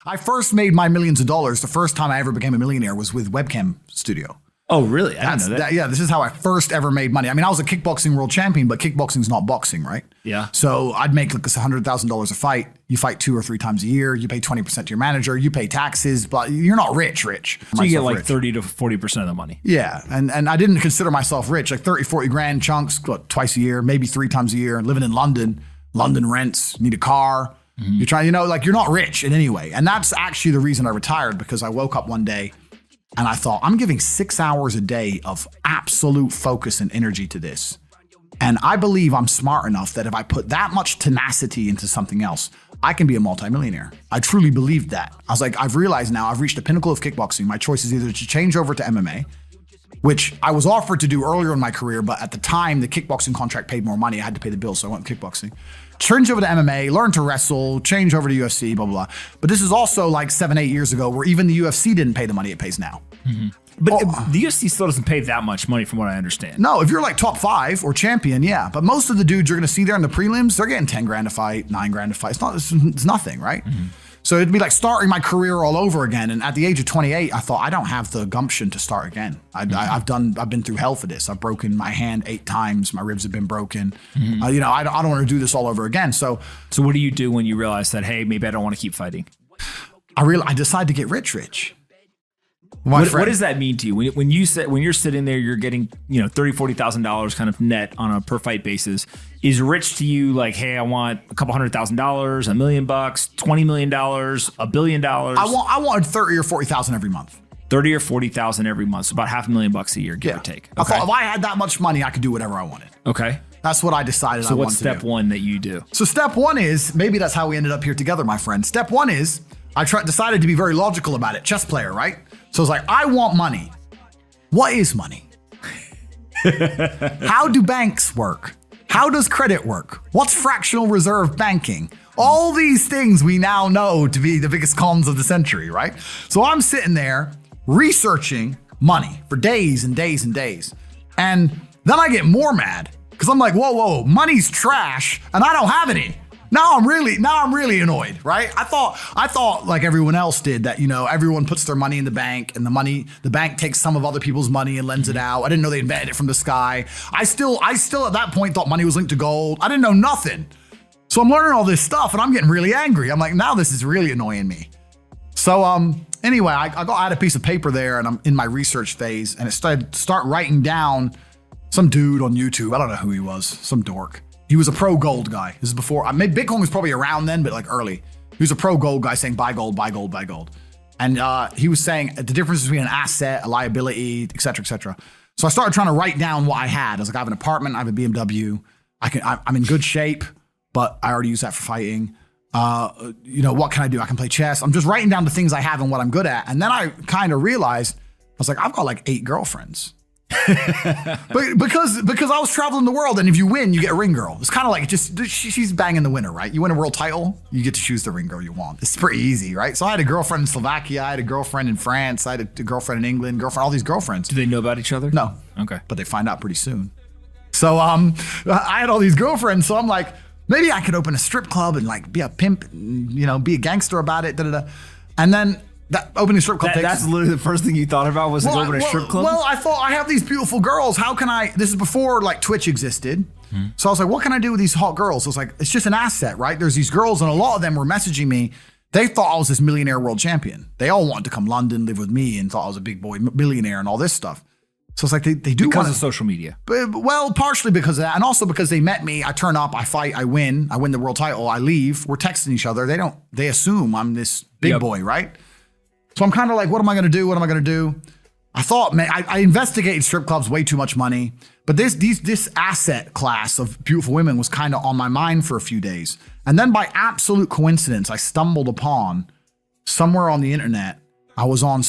I first made my millions of dollars. The first time I ever became a millionaire was with Webcam Studio. Oh, really? I didn't know that. Yeah, this is how I first ever made money. I mean, I was a kickboxing world champion, but kickboxing's not boxing, right? Yeah. So I'd make like $100,000 a fight. You fight 2 or 3 times a year. You pay 20% to your manager. You pay taxes, but you're not rich. So you get like 30 to 40% of the money. Yeah. And I didn't consider myself rich, like 30, 40 grand chunks, twice a year, maybe 3 times a year, living in London. London rents, need a car. You're trying, you're not rich in any way. And that's actually the reason I retired, because I woke up one day and I thought, I'm giving 6 hours a day of absolute focus and energy to this. And I believe I'm smart enough that if I put that much tenacity into something else, I can be a multimillionaire. I truly believed that. I was like, I've realized now I've reached the pinnacle of kickboxing. My choice is either to change over to MMA, which I was offered to do earlier in my career, but at the time, the kickboxing contract paid more money. I had to pay the bills, so I went kickboxing. Change over to MMA, learn to wrestle, change over to UFC, blah, blah, blah. But this is also like 7, 8 years ago where even the UFC didn't pay the money it pays now. But the UFC still doesn't pay that much money from what I understand. No, if you're like top 5 or champion, yeah. But most of the dudes you're going to see there in the prelims, they're getting 10 grand a fight, 9 grand a fight. It's nothing, right? So it'd be like starting my career all over again. And at the age of 28, I thought, I don't have the gumption to start again. I've been through hell for this. I've broken my hand 8 times. My ribs have been broken. I don't want to do this all over again. So what do you do when you realize that, hey, maybe I don't want to keep fighting? I decided to get rich. What does that mean to you? When you're sitting there, you're getting, $30,000, $40,000 kind of net on a per fight basis. Is rich to you like, hey, I want a couple $100,000, $1 million, $20 million, $1 billion? I wanted 30 or 40,000 every month. 30 or 40,000 every month, so about $500,000 a year, give or take. Okay. I thought if I had that much money, I could do whatever I wanted. Okay. That's what I decided I wanted to do. So what's step 1 that you do? So step 1 is, maybe that's how we ended up here together, my friend. Step 1 is, I decided to be very logical about it. Chess player, right? So it's like, I want money. What is money? How do banks work? How does credit work? What's fractional reserve banking? All these things we now know to be the biggest cons of the century, right? So I'm sitting there researching money for days and days and days. And then I get more mad because I'm like, whoa, money's trash and I don't have any. Now I'm really annoyed, right? I thought like everyone else did that, everyone puts their money in the bank and the bank takes some of other people's money and lends it out. I didn't know they invented it from the sky. I still at that point thought money was linked to gold. I didn't know nothing. So I'm learning all this stuff and I'm getting really angry. I'm like, now this is really annoying me. So anyway, I had a piece of paper there and I'm in my research phase and it start writing down some dude on YouTube. I don't know who he was, some dork. He was a pro gold guy. This is before, maybe Bitcoin was probably around then, but like early. He was a pro gold guy saying buy gold, buy gold, buy gold. And he was saying the difference between an asset, a liability, et cetera, et cetera. So I started trying to write down what I had. I was like, I have an apartment, I have a BMW. I'm in good shape, but I already use that for fighting. What can I do? I can play chess. I'm just writing down the things I have and what I'm good at. And then I kind of realized, I was like, I've got like 8 girlfriends. But because I was traveling the world, and if you win, you get a ring girl. It's kind of like she's banging the winner, right? You win a world title, you get to choose the ring girl you want. It's pretty easy, right? So I had a girlfriend in Slovakia, I had a girlfriend in France, I had a girlfriend in England, all these girlfriends. Do they know about each other? No. Okay. But they find out pretty soon. So I had all these girlfriends, so I'm like, maybe I could open a strip club and like be a pimp, be a gangster about it, And then that opening strip club that's literally the first thing you thought about was open a strip club? Well, I thought I have these beautiful girls. How can this is before like Twitch existed. So I was like, what can I do with these hot girls? I was like, it's just an asset, right? There's these girls and a lot of them were messaging me. They thought I was this millionaire world champion. They all wanted to come London, live with me and thought I was a big boy millionaire and all this stuff. So it's like they do because of social media. Well, partially because of that, and also because they met me. I turn up, I fight, I win the world title, I leave. We're texting each other. They assume I'm this big boy, right? So I'm kind of like, what am I going to do? What am I going to do? I thought, man, I investigated strip clubs, way too much money. But this asset class of beautiful women was kind of on my mind for a few days. And then by absolute coincidence, I stumbled upon somewhere on the internet. I was on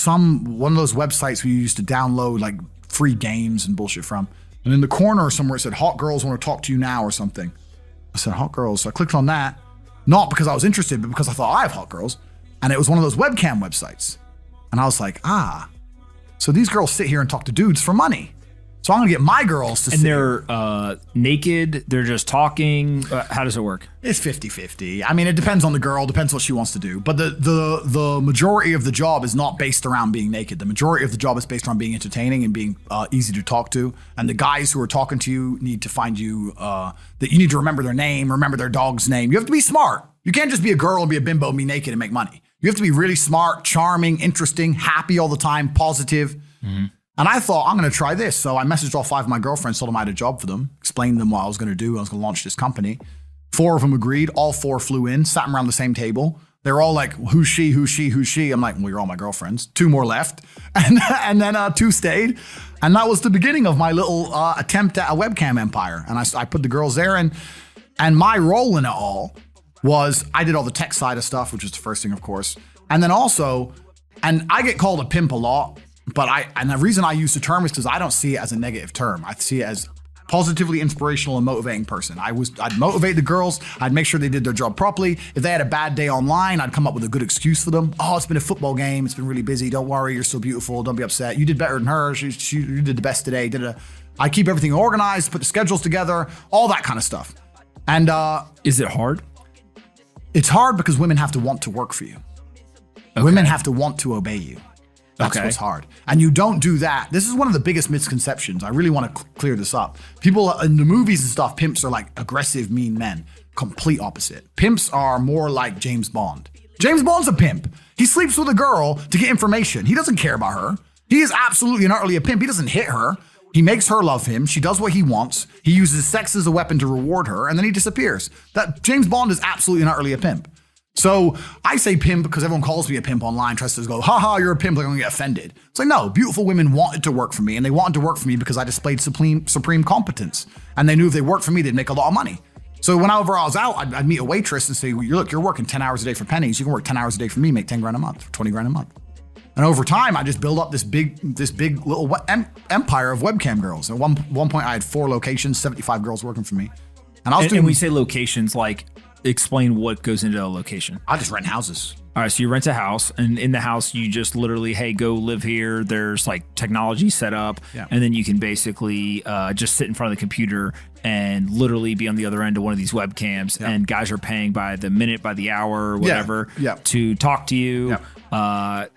one of those websites where you used to download like free games and bullshit from. And in the corner somewhere it said, hot girls want to talk to you now or something. I said, hot girls. So I clicked on that, not because I was interested, but because I thought I have hot girls. And it was one of those webcam websites. And I was like, so these girls sit here and talk to dudes for money. So I'm going to get my girls to And they're naked. They're just talking. How does it work? It's 50-50. I mean, it depends on the girl, depends what she wants to do. But the majority of the job is not based around being naked. The majority of the job is based around being entertaining and being easy to talk to. And the guys who are talking to you need to find you, that you need to remember their name, remember their dog's name. You have to be smart. You can't just be a girl and be a bimbo and be naked and make money. You have to be really smart, charming, interesting, happy all the time, positive. Mm-hmm. And I thought, I'm going to try this. So I messaged all 5 of my girlfriends, told them I had a job for them, explained to them what I was going to do. I was going to launch this company. 4 of them agreed. All 4 flew in, sat them around the same table. They were all like, who's she, who's she, who's she? I'm like, well, you're all my girlfriends. 2 more left. And then 2 stayed. And that was the beginning of my little attempt at a webcam empire. And I put the girls there. And my role in it all was I did all the tech side of stuff, which was the first thing, of course. And then also, and I get called a pimp a lot, but and the reason I use the term is because I don't see it as a negative term. I see it as positively inspirational and motivating person. I'd motivate the girls. I'd make sure they did their job properly. If they had a bad day online, I'd come up with a good excuse for them. Oh, it's been a football game. It's been really busy. Don't worry. You're so beautiful. Don't be upset. You did better than her. You did the best today. I keep everything organized, put the schedules together, all that kind of stuff. And is it hard? It's hard because women have to want to work for you. Okay. Women have to want to obey you. That's what's hard. And you don't do that. This is one of the biggest misconceptions. I really want to clear this up. People in the movies and stuff, pimps are like aggressive, mean men. Complete opposite. Pimps are more like James Bond. James Bond's a pimp. He sleeps with a girl to get information. He doesn't care about her. He is absolutely and utterly a pimp. He doesn't hit her. He makes her love him. She does what he wants. He uses sex as a weapon to reward her, and then he disappears. That James Bond is absolutely and utterly a pimp. So I say pimp because everyone calls me a pimp online, tries to go, haha, you're a pimp, they're gonna get offended. It's like, no, beautiful women wanted to work for me, and they wanted to work for me because I displayed supreme competence. And they knew if they worked for me, they'd make a lot of money. So whenever I was out, I'd meet a waitress and say, well, look, you're working 10 hours a day for pennies. You can work 10 hours a day for me, make 10 grand a month, 20 grand a month. And over time, I just built up this big little empire of webcam girls. At one point, I had 4 locations, 75 girls working for me. And I was doing. And we say locations, like explain what goes into a location. I just rent houses. All right, so you rent a house, and in the house, you just literally, hey, go live here. There's like technology set up, and then you can basically just sit in front of the computer and literally be on the other end of one of these webcams, and guys are paying by the minute, by the hour, whatever, to talk to you.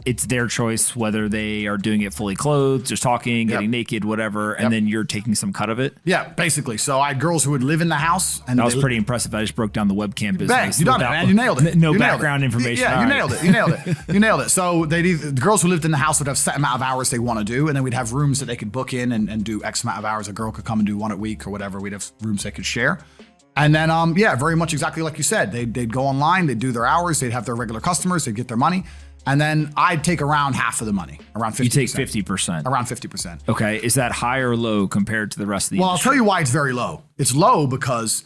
It's their choice whether they are doing it fully clothed, just talking, getting naked, whatever, and then you're taking some cut of it. Yeah, basically. So I had girls who would live in the house. And that was pretty impressive. I just broke down the webcam business. Bang, you done it, man. You nailed it. No background information. Yeah, you nailed it. You nailed it. You nailed it. So the girls who lived in the house would have set amount of hours they want to do, and then we'd have rooms that they could book in and do X amount of hours. A girl could come and do 1 a week or whatever. We'd have rooms they could share. And then, very much exactly like you said. They'd go online, they'd do their hours, they'd have their regular customers, they'd get their money. And then I'd take around half of the money, around 50%. You take 50%. Around 50%. Okay. Is that high or low compared to the rest of the industry? I'll tell you why it's very low. It's low because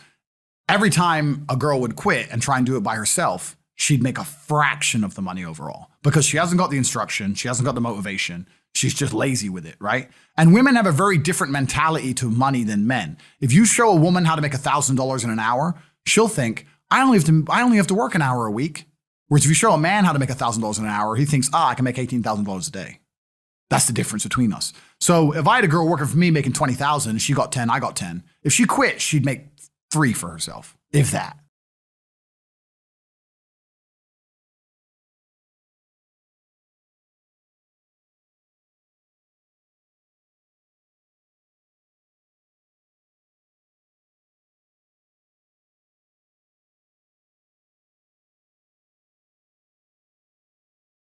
every time a girl would quit and try and do it by herself, she'd make a fraction of the money overall because she hasn't got the instruction, she hasn't got the motivation, she's just lazy with it, right? And women have a very different mentality to money than men. If you show a woman how to make $1,000 in an hour, she'll think, I only have to work an hour a week. Whereas if you show a man how to make $1,000 in an hour, he thinks, I can make $18,000 a day. That's the difference between us. So if I had a girl working for me making $20,000, she got 10, I got 10. If she quit, she'd make 3 for herself, if that.